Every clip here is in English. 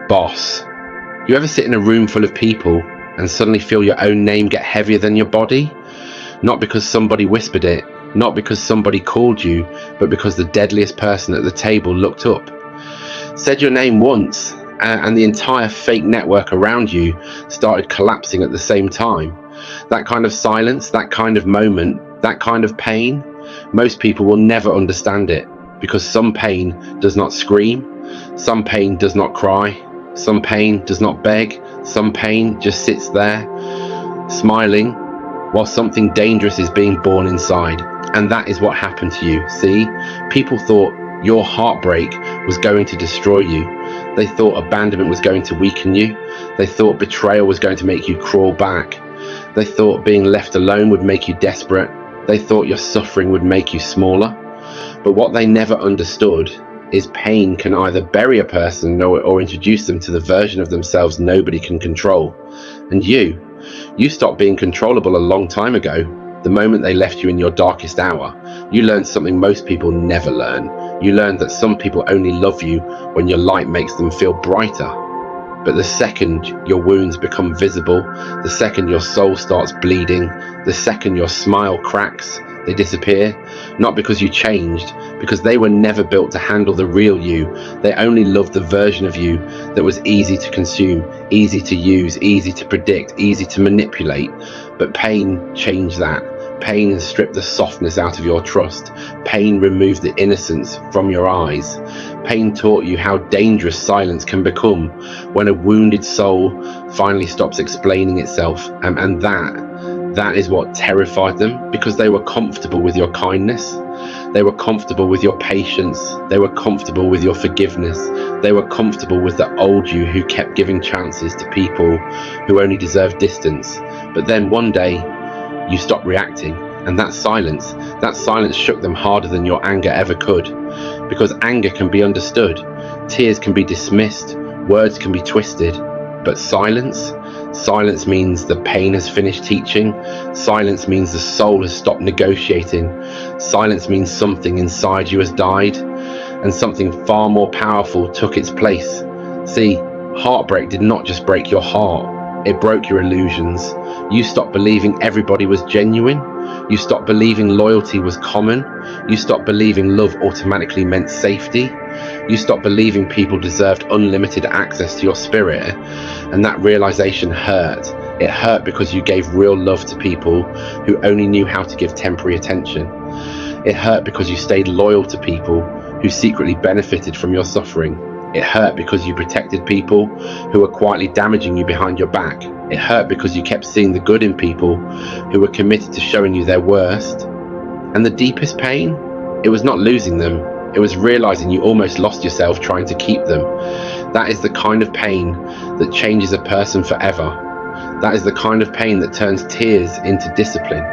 boss. You ever sit in a room full of people and suddenly feel your own name get heavier than your body? Not because somebody whispered it, not because somebody called you, but because the deadliest person at the table looked up, said your name once, and the entire fake network around you started collapsing at the same time. That kind of silence, that kind of moment, that kind of pain, most people will never understand it, because some pain does not scream, some pain does not cry, some pain does not beg, some pain just sits there, smiling, while something dangerous is being born inside. And that is what happened to you. See, people thought your heartbreak was going to destroy you. They thought abandonment was going to weaken you. They thought betrayal was going to make you crawl back. They thought being left alone would make you desperate. They thought your suffering would make you smaller. But what they never understood is pain can either bury a person or introduce them to the version of themselves nobody can control. And you stopped being controllable a long time ago. The moment they left you in your darkest hour, you learned something most people never learn. You learned that some people only love you when your light makes them feel brighter. But the second your wounds become visible, the second your soul starts bleeding, the second your smile cracks, they disappear. Not because you changed, because they were never built to handle the real you. They only loved the version of you that was easy to consume, easy to use, easy to predict, easy to manipulate. But pain changed that. Pain has stripped the softness out of your trust. Pain removed the innocence from your eyes. Pain taught you how dangerous silence can become when a wounded soul finally stops explaining itself. And that is what terrified them, because they were comfortable with your kindness. They were comfortable with your patience. They were comfortable with your forgiveness. They were comfortable with the old you who kept giving chances to people who only deserved distance. But then one day, you stopped reacting, and that silence shook them harder than your anger ever could. Because anger can be understood, tears can be dismissed, words can be twisted, but silence means the pain has finished teaching. Silence means the soul has stopped negotiating. Silence means something inside you has died, and something far more powerful took its place. See, heartbreak did not just break your heart, it broke your illusions. You stopped believing everybody was genuine. You stopped believing loyalty was common. You stopped believing love automatically meant safety. You stopped believing people deserved unlimited access to your spirit. And that realization hurt. It hurt because you gave real love to people who only knew how to give temporary attention. It hurt because you stayed loyal to people who secretly benefited from your suffering. It hurt because you protected people who were quietly damaging you behind your back. It hurt because you kept seeing the good in people who were committed to showing you their worst. And the deepest pain, it was not losing them. It was realizing you almost lost yourself trying to keep them. That is the kind of pain that changes a person forever. That is the kind of pain that turns tears into discipline,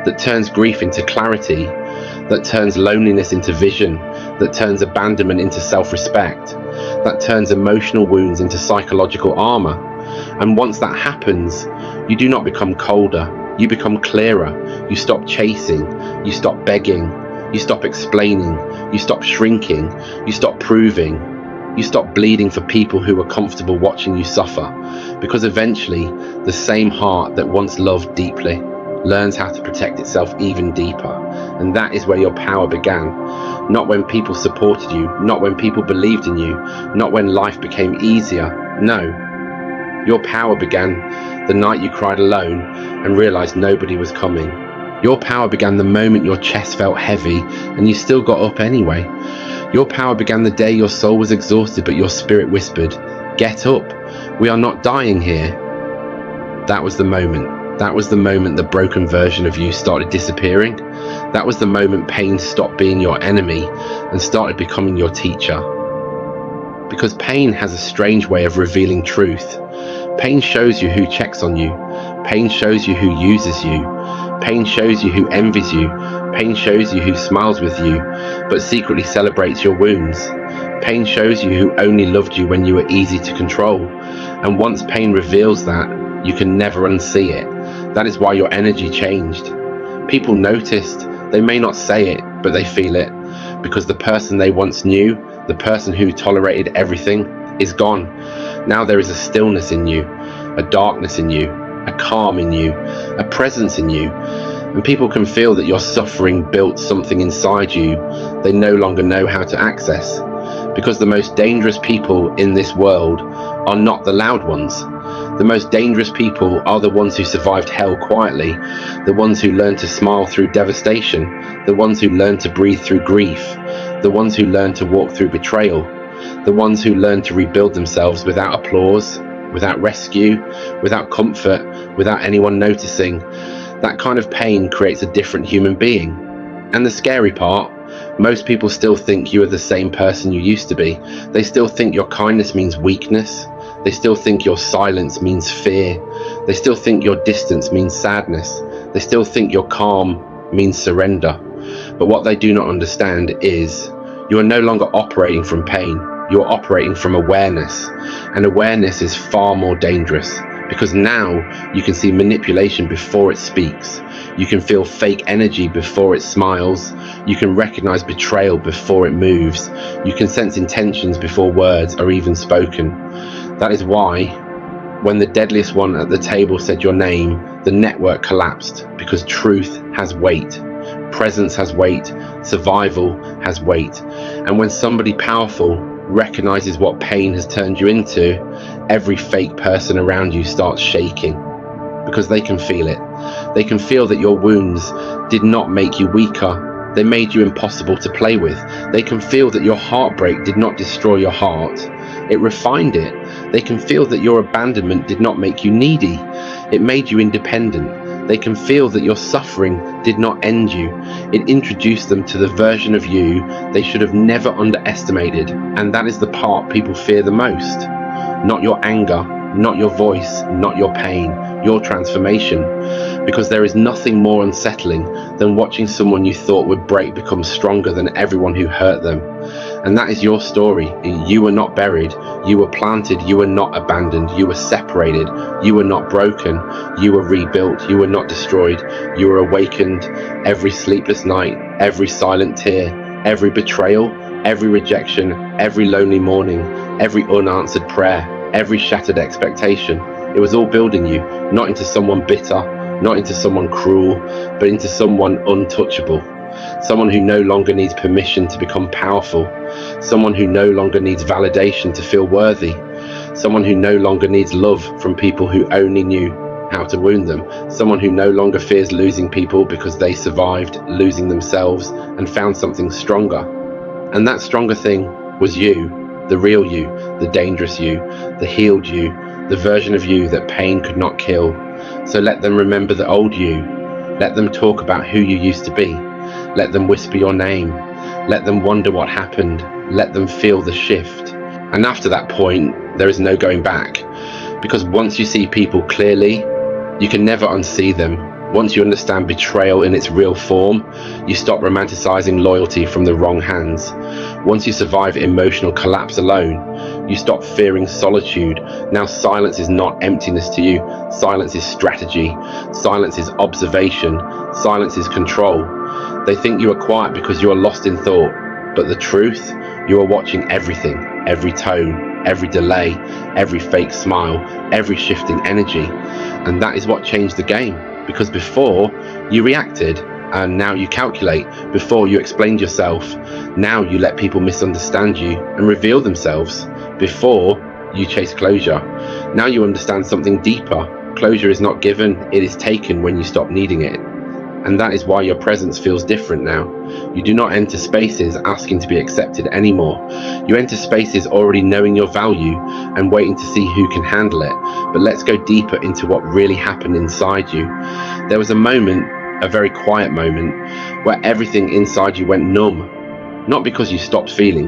that turns grief into clarity, that turns loneliness into vision, that turns abandonment into self-respect, that turns emotional wounds into psychological armor. And once that happens, you do not become colder, you become clearer. You stop chasing, you stop begging, you stop explaining, you stop shrinking, you stop proving, you stop bleeding for people who are comfortable watching you suffer. Because eventually, the same heart that once loved deeply learns how to protect itself even deeper. And that is where your power began. Not when people supported you, not when people believed in you, not when life became easier. No. Your power began the night you cried alone and realized nobody was coming. Your power began the moment your chest felt heavy and you still got up anyway. Your power began the day your soul was exhausted but your spirit whispered, "Get up, we are not dying here." That was the moment. That was the moment the broken version of you started disappearing. That was the moment pain stopped being your enemy and started becoming your teacher. Because pain has a strange way of revealing truth. Pain shows you who checks on you. Pain shows you who uses you. Pain shows you who envies you. Pain shows you who smiles with you, but secretly celebrates your wounds. Pain shows you who only loved you when you were easy to control. And once pain reveals that, you can never unsee it. That is why your energy changed. People noticed. They may not say it, but they feel it. Because the person they once knew, the person who tolerated everything, is gone. Now there is a stillness in you, a darkness in you, a calm in you, a presence in you. And people can feel that your suffering built something inside you they no longer know how to access. Because the most dangerous people in this world are not the loud ones. The most dangerous people are the ones who survived hell quietly, the ones who learned to smile through devastation, the ones who learned to breathe through grief, the ones who learned to walk through betrayal, the ones who learned to rebuild themselves without applause, without rescue, without comfort, without anyone noticing. That kind of pain creates a different human being. And the scary part, most people still think you are the same person you used to be. They still think your kindness means weakness. They still think your silence means fear. They still think your distance means sadness. They still think your calm means surrender. But what they do not understand is you are no longer operating from pain. You are operating from awareness. And awareness is far more dangerous, because now you can see manipulation before it speaks. You can feel fake energy before it smiles. You can recognize betrayal before it moves. You can sense intentions before words are even spoken. That is why, when the deadliest one at the table said your name, the network collapsed, because truth has weight. Presence has weight. Survival has weight. And when somebody powerful recognizes what pain has turned you into, every fake person around you starts shaking, because they can feel it. They can feel that your wounds did not make you weaker. They made you impossible to play with. They can feel that your heartbreak did not destroy your heart. It refined it. They can feel that your abandonment did not make you needy. It made you independent. They can feel that your suffering did not end you. It introduced them to the version of you they should have never underestimated. And that is the part people fear the most. Not your anger, not your voice, not your pain, your transformation. Because there is nothing more unsettling than watching someone you thought would break become stronger than everyone who hurt them. And that is your story. You were not buried. You were planted. You were not abandoned. You were separated. You were not broken. You were rebuilt. You were not destroyed. You were awakened. Every sleepless night, every silent tear, every betrayal, every rejection, every lonely morning, every unanswered prayer, every shattered expectation. It was all building you, not into someone bitter, not into someone cruel, but into someone untouchable. Someone who no longer needs permission to become powerful. Someone who no longer needs validation to feel worthy. Someone who no longer needs love from people who only knew how to wound them. Someone who no longer fears losing people because they survived losing themselves and found something stronger. And that stronger thing was you, the real you, the dangerous you, the healed you, the version of you that pain could not kill. So let them remember the old you. Let them talk about who you used to be. Let them whisper your name. Let them wonder what happened. Let them feel the shift. And after that point, there is no going back. Because once you see people clearly, you can never unsee them. Once you understand betrayal in its real form, you stop romanticizing loyalty from the wrong hands. Once you survive emotional collapse alone, you stop fearing solitude. Now silence is not emptiness to you. Silence is strategy. Silence is observation. Silence is control. They think you are quiet because you are lost in thought. But the truth, you are watching everything, every tone, every delay, every fake smile, every shifting energy. And that is what changed the game. Because before, you reacted, and now you calculate. Before, you explained yourself. Now you let people misunderstand you and reveal themselves. Before, you chase closure. Now you understand something deeper. Closure is not given, it is taken when you stop needing it. And that is why your presence feels different now. You do not enter spaces asking to be accepted anymore. You enter spaces already knowing your value and waiting to see who can handle it. But let's go deeper into what really happened inside you. There was a moment, a very quiet moment, where everything inside you went numb. Not because you stopped feeling,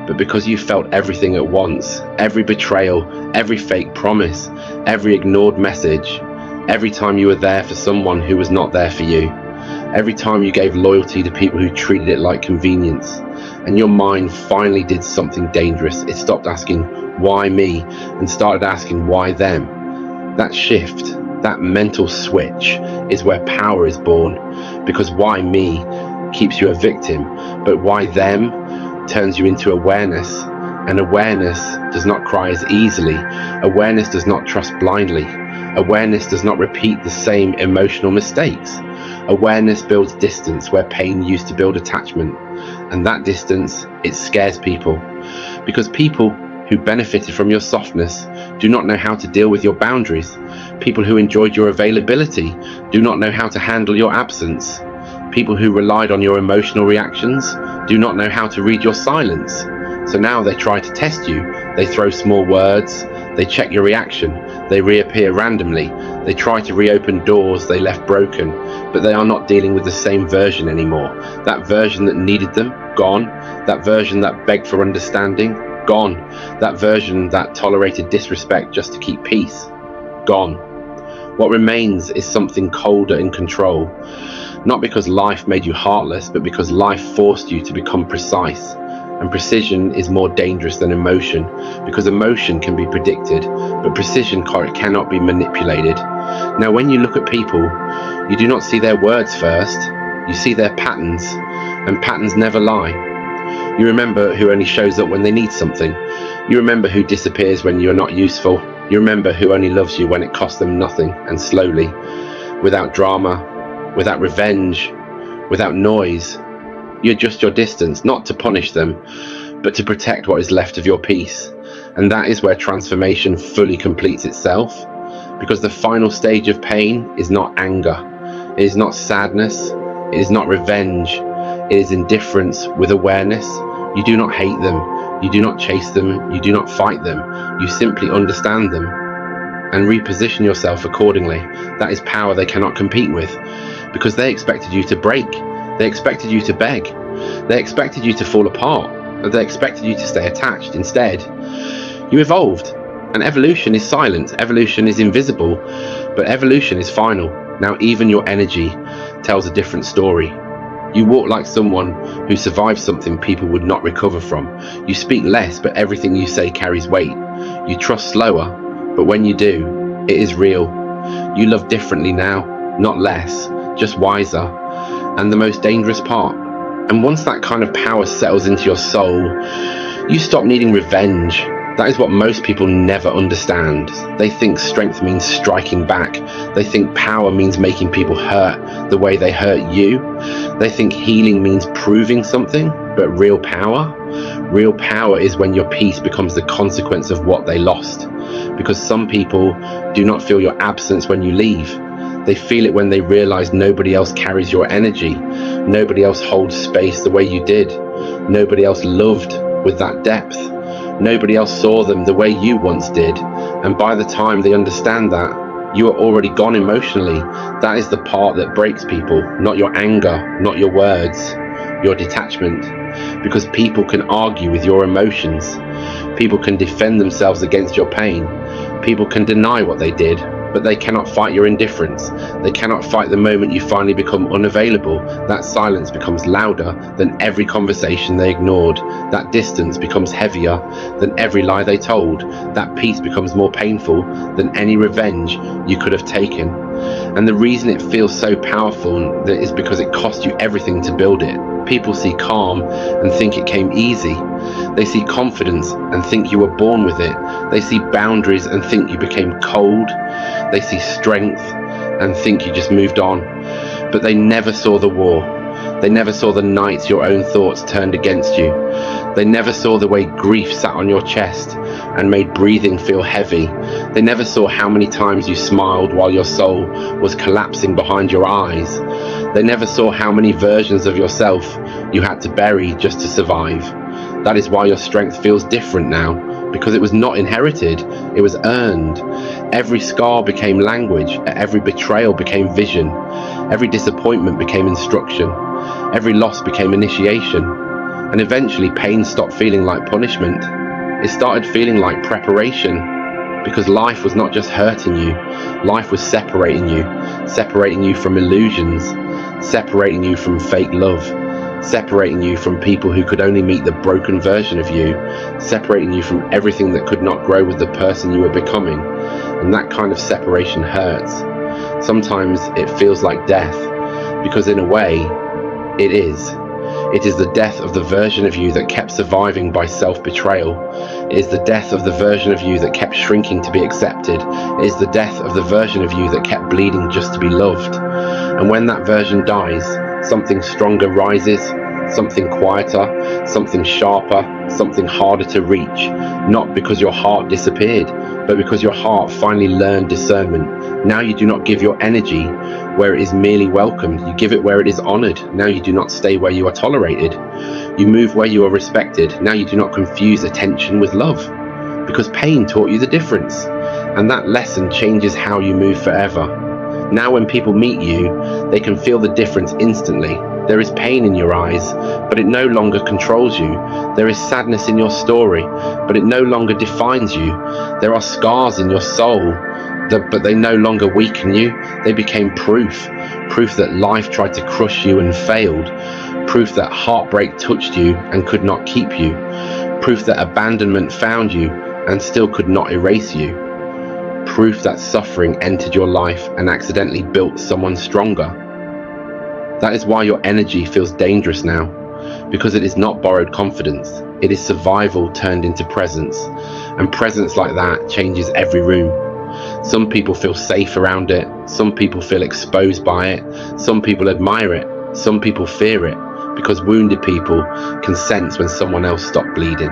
but because you felt everything at once. Every betrayal, every fake promise, every ignored message. Every time you were there for someone who was not there for you. Every time you gave loyalty to people who treated it like convenience. And your mind finally did something dangerous. It stopped asking, why me? And started asking, why them? That shift, that mental switch, is where power is born. Because why me keeps you a victim, but why them turns you into awareness. And awareness does not cry as easily. Awareness does not trust blindly. Awareness does not repeat the same emotional mistakes. Awareness builds distance where pain used to build attachment. And that distance, it scares people. Because people who benefited from your softness do not know how to deal with your boundaries. People who enjoyed your availability do not know how to handle your absence. People who relied on your emotional reactions do not know how to read your silence. So now they try to test you. They throw small words. They check your reaction. They reappear randomly. They try to reopen doors they left broken, but they are not dealing with the same version anymore. That version that needed them, gone. That version that begged for understanding, gone. That version that tolerated disrespect just to keep peace, gone. What remains is something colder in control. Not because life made you heartless, but because life forced you to become precise. And precision is more dangerous than emotion, because emotion can be predicted, but precision cannot be manipulated. Now, when you look at people, you do not see their words first, you see their patterns, and patterns never lie. You remember who only shows up when they need something. You remember who disappears when you're not useful. You remember who only loves you when it costs them nothing, and slowly, without drama, without revenge, without noise. You adjust your distance, not to punish them, but to protect what is left of your peace. And that is where transformation fully completes itself. Because the final stage of pain is not anger. It is not sadness. It is not revenge. It is indifference with awareness. You do not hate them. You do not chase them. You do not fight them. You simply understand them and reposition yourself accordingly. That is power they cannot compete with, because they expected you to break. They expected you to beg. They expected you to fall apart. They expected you to stay attached. Instead, you evolved. And evolution is silent. Evolution is invisible. But evolution is final. Now even your energy tells a different story. You walk like someone who survived something people would not recover from. You speak less, but everything you say carries weight. You trust slower, but when you do, it is real. You love differently now, not less, just wiser. And the most dangerous part. And once that kind of power settles into your soul, you stop needing revenge. That is what most people never understand. They think strength means striking back. They think power means making people hurt the way they hurt you. They think healing means proving something, but real power is when your peace becomes the consequence of what they lost. Because some people do not feel your absence when you leave. They feel it when they realize nobody else carries your energy. Nobody else holds space the way you did. Nobody else loved with that depth. Nobody else saw them the way you once did. And by the time they understand that, you are already gone emotionally. That is the part that breaks people, not your anger, not your words, your detachment. Because people can argue with your emotions. People can defend themselves against your pain. People can deny what they did, but they cannot fight your indifference. They cannot fight the moment you finally become unavailable. That silence becomes louder than every conversation they ignored. That distance becomes heavier than every lie they told. That peace becomes more painful than any revenge you could have taken. And the reason it feels so powerful is because it cost you everything to build it. People see calm and think it came easy. They see confidence and think you were born with it. They see boundaries and think you became cold. They see strength and think you just moved on. But they never saw the war. They never saw the nights your own thoughts turned against you. They never saw the way grief sat on your chest and made breathing feel heavy. They never saw how many times you smiled while your soul was collapsing behind your eyes. They never saw how many versions of yourself you had to bury just to survive. That is why your strength feels different now, because it was not inherited, it was earned. Every scar became language, every betrayal became vision, every disappointment became instruction, every loss became initiation, and eventually pain stopped feeling like punishment. It started feeling like preparation, because life was not just hurting you, life was separating you from illusions, separating you from fake love, separating you from people who could only meet the broken version of you, separating you from everything that could not grow with the person you were becoming. And that kind of separation hurts. Sometimes it feels like death, because in a way, it is. It is the death of the version of you that kept surviving by self-betrayal. It is the death of the version of you that kept shrinking to be accepted. It is the death of the version of you that kept bleeding just to be loved. And when that version dies, something stronger rises, something quieter, something sharper, something harder to reach, not because your heart disappeared, but because your heart finally learned discernment. Now you do not give your energy where it is merely welcomed, you give it where it is honored. Now you do not stay where you are tolerated. You move where you are respected. Now you do not confuse attention with love, because pain taught you the difference, and that lesson changes how you move forever. Now when people meet you, they can feel the difference instantly. There is pain in your eyes, but it no longer controls you. There is sadness in your story, but it no longer defines you. There are scars in your soul, but they no longer weaken you. They became proof that life tried to crush you and failed, proof that heartbreak touched you and could not keep you, proof that abandonment found you and still could not erase you, proof that suffering entered your life and accidentally built someone stronger. That is why your energy feels dangerous now, because it is not borrowed confidence. It is survival turned into presence, and presence like that changes every room. Some people feel safe around it, some people feel exposed by it, some people admire it, some people fear it, because wounded people can sense when someone else stopped bleeding.